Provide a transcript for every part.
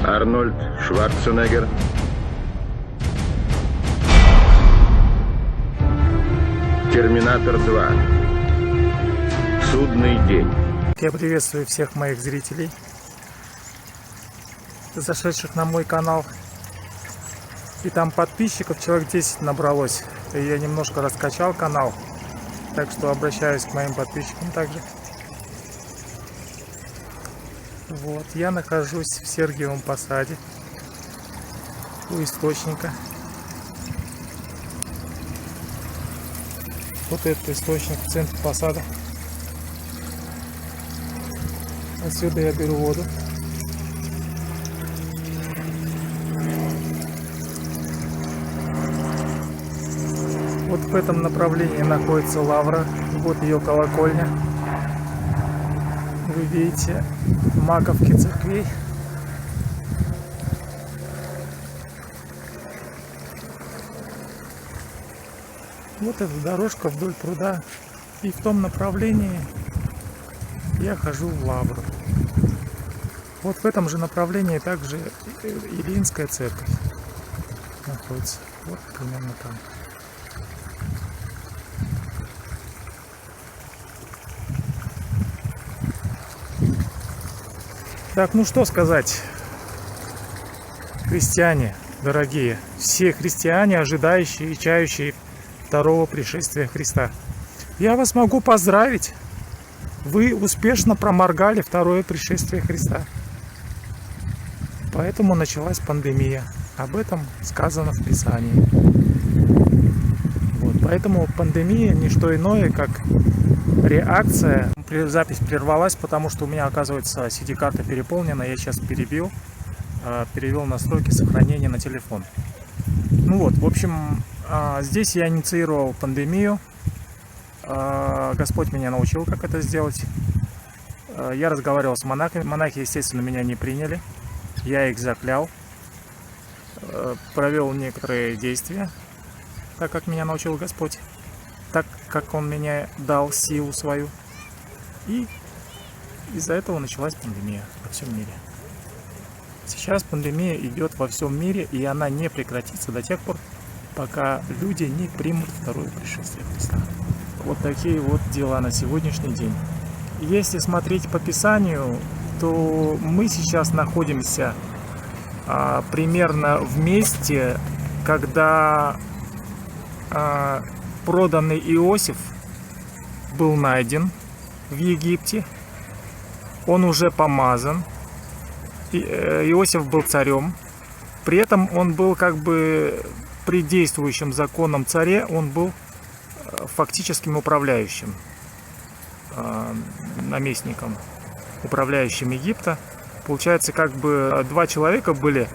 Арнольд Шварценеггер. Терминатор 2. Судный день. Я приветствую всех моих зрителей, зашедших на мой канал. И там подписчиков человек 10 набралось. И я немножко раскачал канал. Так что обращаюсь к моим подписчикам также. Вот, я нахожусь в Сергиевом Посаде, у источника. Вот этот источник в центре посада. Отсюда я беру воду. Вот в этом направлении находится лавра. Вот ее колокольня. Вы видите маковки церквей. Вот эта дорожка вдоль пруда. И в том направлении я хожу в лавру. Вот в этом же направлении также Илиинская церковь находится. Вот примерно там. Так, ну что сказать, христиане, дорогие, все христиане, ожидающие и чающие второго пришествия Христа. Я вас могу поздравить, вы успешно проморгали второе пришествие Христа. Поэтому началась пандемия. Об этом сказано в Писании. Вот, поэтому пандемия не что иное, как реакция. Запись прервалась, потому что у меня, оказывается, CD-карта переполнена. Я сейчас перевел настройки сохранения на телефон. Ну вот, в общем, здесь я инициировал пандемию. Господь меня научил, как это сделать. Я разговаривал с монахами. Монахи, естественно, меня не приняли. Я их заклял. Провел некоторые действия, так как меня научил Господь. Так как Он меня дал силу свою. И из-за этого началась пандемия во всем мире. Сейчас пандемия идет во всем мире, и она не прекратится до тех пор, пока люди не примут второе пришествие Христа. Вот такие вот дела на сегодняшний день. Если смотреть по Писанию, то мы сейчас находимся примерно в месте, когда проданный Иосиф был найден в Египте. Он уже помазан. Иосиф был царем. При этом он был как бы при действующем законном царе, он был фактическим управляющим, наместником, управляющим Египта. Получается, как бы два человека были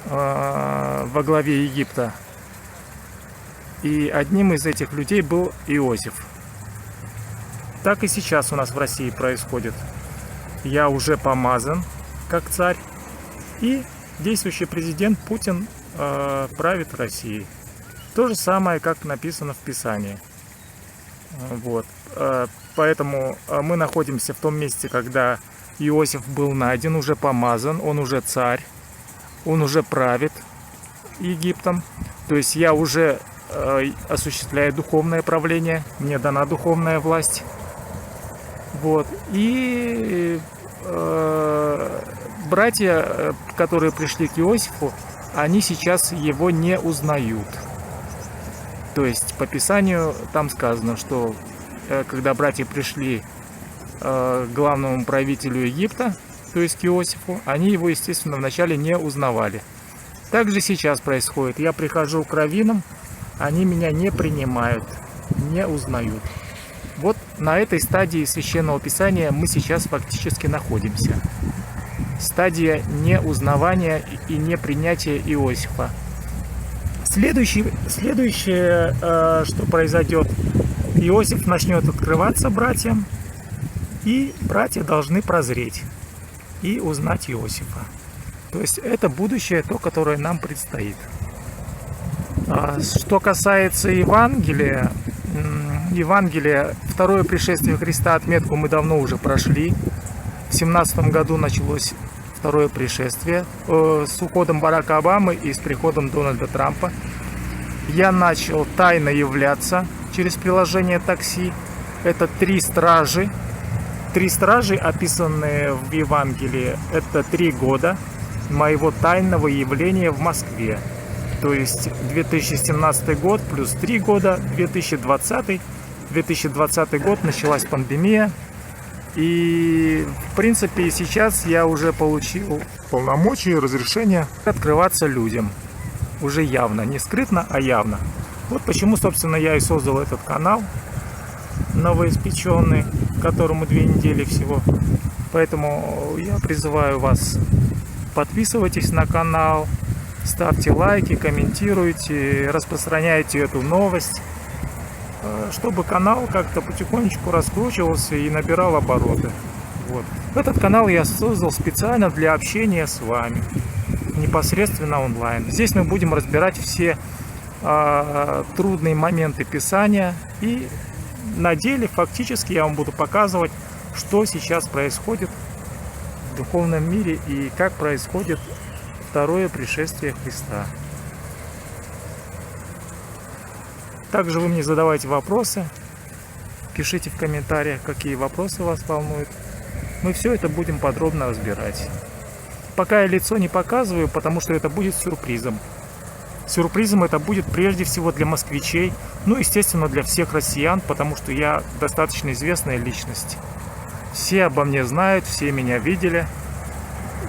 во главе Египта. И одним из этих людей был Иосиф. Так и сейчас у нас в России происходит. Я уже помазан как царь. И действующий президент Путин правит Россией. То же самое, как написано в Писании. Вот. Поэтому мы находимся в том месте, когда Иосиф был найден, уже помазан, он уже царь, он уже правит Египтом. То есть я уже осуществляю духовное правление, мне дана духовная власть. Вот. И братья, которые пришли к Иосифу, они сейчас его не узнают. То есть по Писанию там сказано, что когда братья пришли к главному правителю Египта, то есть к Иосифу, они его, естественно, вначале не узнавали. Так же сейчас происходит. Я прихожу к раввинам, они меня не принимают, не узнают. Вот на этой стадии Священного Писания мы сейчас фактически находимся. Стадия неузнавания и непринятия Иосифа. Следующее, что произойдет, Иосиф начнет открываться братьям, и братья должны прозреть и узнать Иосифа. То есть это будущее, то, которое нам предстоит. Что касается Евангелия, второе пришествие Христа, отметку мы давно уже прошли. В 17 году началось второе пришествие с уходом Барака Обамы и с приходом Дональда Трампа. Я начал тайно являться через приложение такси. Это 3 стражи. 3 стражи, описанные в Евангелии, это 3 года моего тайного явления в Москве. То есть 2017 год плюс 3 года, 2020. 2020 год началась пандемия. И в принципе сейчас я уже получил полномочия и разрешение открываться людям. Уже явно, не скрытно, а явно. Вот почему, собственно, я и создал этот канал новоиспеченный, которому 2 недели всего. Поэтому я призываю вас, подписывайтесь на канал, ставьте лайки, комментируйте, распространяйте эту новость, чтобы канал как-то потихонечку раскручивался и набирал обороты. Вот. Этот канал я создал специально для общения с вами, непосредственно онлайн. Здесь мы будем разбирать все трудные моменты писания, и на деле фактически я вам буду показывать, что сейчас происходит в духовном мире и как происходит второе пришествие Христа. Также вы мне задавайте вопросы, пишите в комментариях, какие вопросы вас волнуют. Мы все это будем подробно разбирать. Пока я лицо не показываю, потому что это будет сюрпризом. Сюрпризом это будет прежде всего для москвичей, ну, естественно, для всех россиян, потому что я достаточно известная личность. Все обо мне знают, все меня видели,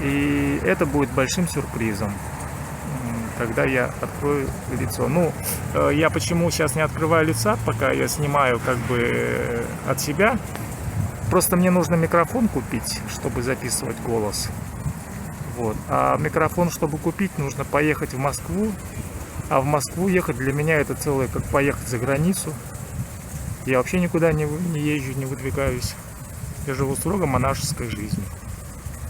и это будет большим сюрпризом, когда я открою лицо. Ну, я почему сейчас не открываю лица, пока я снимаю как бы от себя. Просто мне нужно микрофон купить, чтобы записывать голос. Вот. А микрофон, чтобы купить, нужно поехать в Москву. А в Москву ехать для меня это целое, как поехать за границу. Я вообще никуда не езжу, не выдвигаюсь. Я живу строго монашеской жизнью.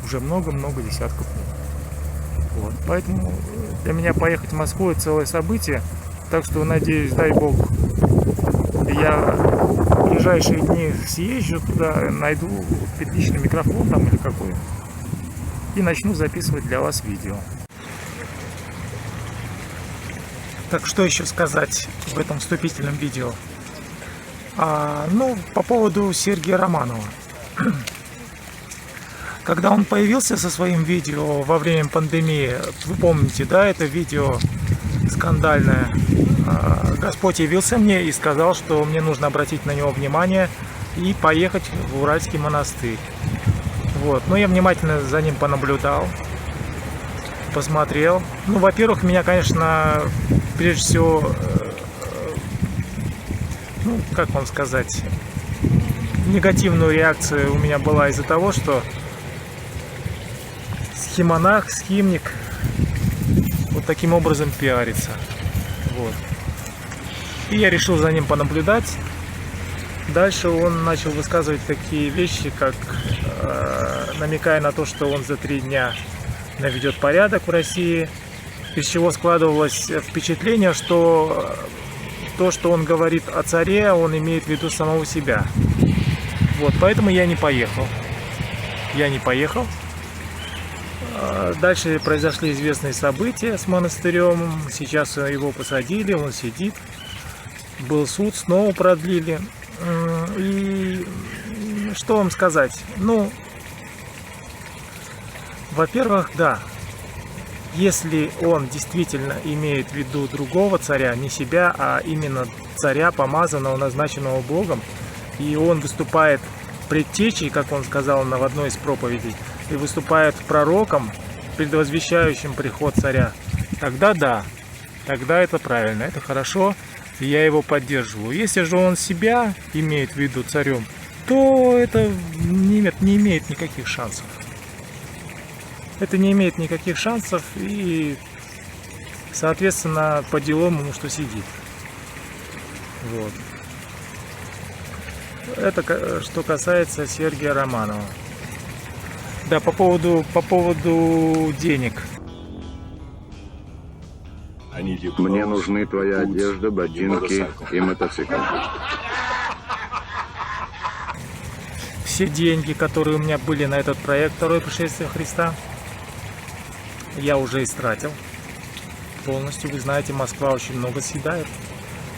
Уже много-много десятков лет. Вот. Поэтому для меня поехать в Москву это целое событие. Так что, надеюсь, дай Бог, я в ближайшие дни съезжу туда, найду петличный микрофон там или какой, и начну записывать для вас видео. Так, что еще сказать в этом вступительном видео? Ну, по поводу Сергия Романова. Когда он появился со своим видео во время пандемии, вы помните, да, это видео скандальное, Господь явился мне и сказал, что мне нужно обратить на него внимание и поехать в Уральский монастырь. Вот. Но я внимательно за ним понаблюдал, посмотрел. Ну, во-первых, меня, конечно, прежде всего, ну, как вам сказать, негативную реакцию у меня была из-за того, что схимонах, схимник вот таким образом пиарится. Вот. И я решил за ним понаблюдать. Дальше он начал высказывать такие вещи, как намекая на то, что он за 3 дня наведет порядок в России, из чего складывалось впечатление, что то, что он говорит о царе, он имеет в виду самого себя. Вот, поэтому я не поехал. Дальше произошли известные события с монастырем. Сейчас его посадили, он сидит. Был суд, снова продлили. И что вам сказать? Ну, во-первых, да, если он действительно имеет в виду другого царя, не себя, а именно царя, помазанного, назначенного Богом, и он выступает предтечей, как он сказал в одной из проповедей, и выступает пророком, предвозвещающим приход царя, тогда да, тогда это правильно, это хорошо, и я его поддерживаю. Если же он себя имеет в виду царем, то это не имеет никаких шансов. Это не имеет никаких шансов, и, соответственно, по делам ему что сидит. Вот. Это что касается Сергия Романова. Да, по поводу денег. Мне нужны твоя одежда, ботинки и мотоцикл. Все деньги, которые у меня были на этот проект «Второе пришествие Христа», я уже истратил полностью. Вы знаете, Москва очень много съедает.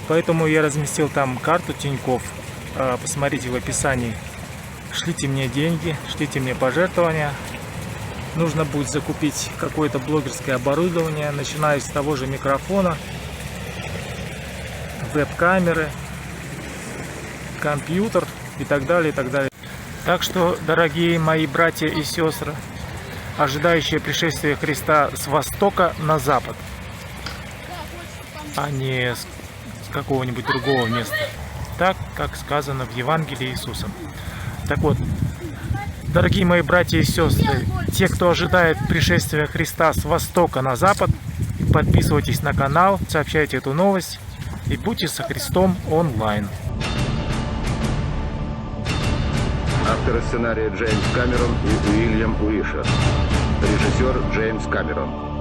Поэтому я разместил там карту Тинькофф. Посмотрите в описании. Шлите мне деньги, шлите мне пожертвования. Нужно будет закупить какое-то блогерское оборудование, начиная с того же микрофона, веб-камеры, компьютер и так далее, и так далее. Так что, дорогие мои братья и сестры, ожидающие пришествия Христа с востока на запад, а не с какого-нибудь другого места, так как сказано в Евангелии Иисуса. Так вот, дорогие мои братья и сестры, те, кто ожидает пришествия Христа с востока на запад, подписывайтесь на канал, сообщайте эту новость и будьте со Христом онлайн. Авторы сценария Джеймс Камерон и Уильям Уишер. Режиссер Джеймс Камерон.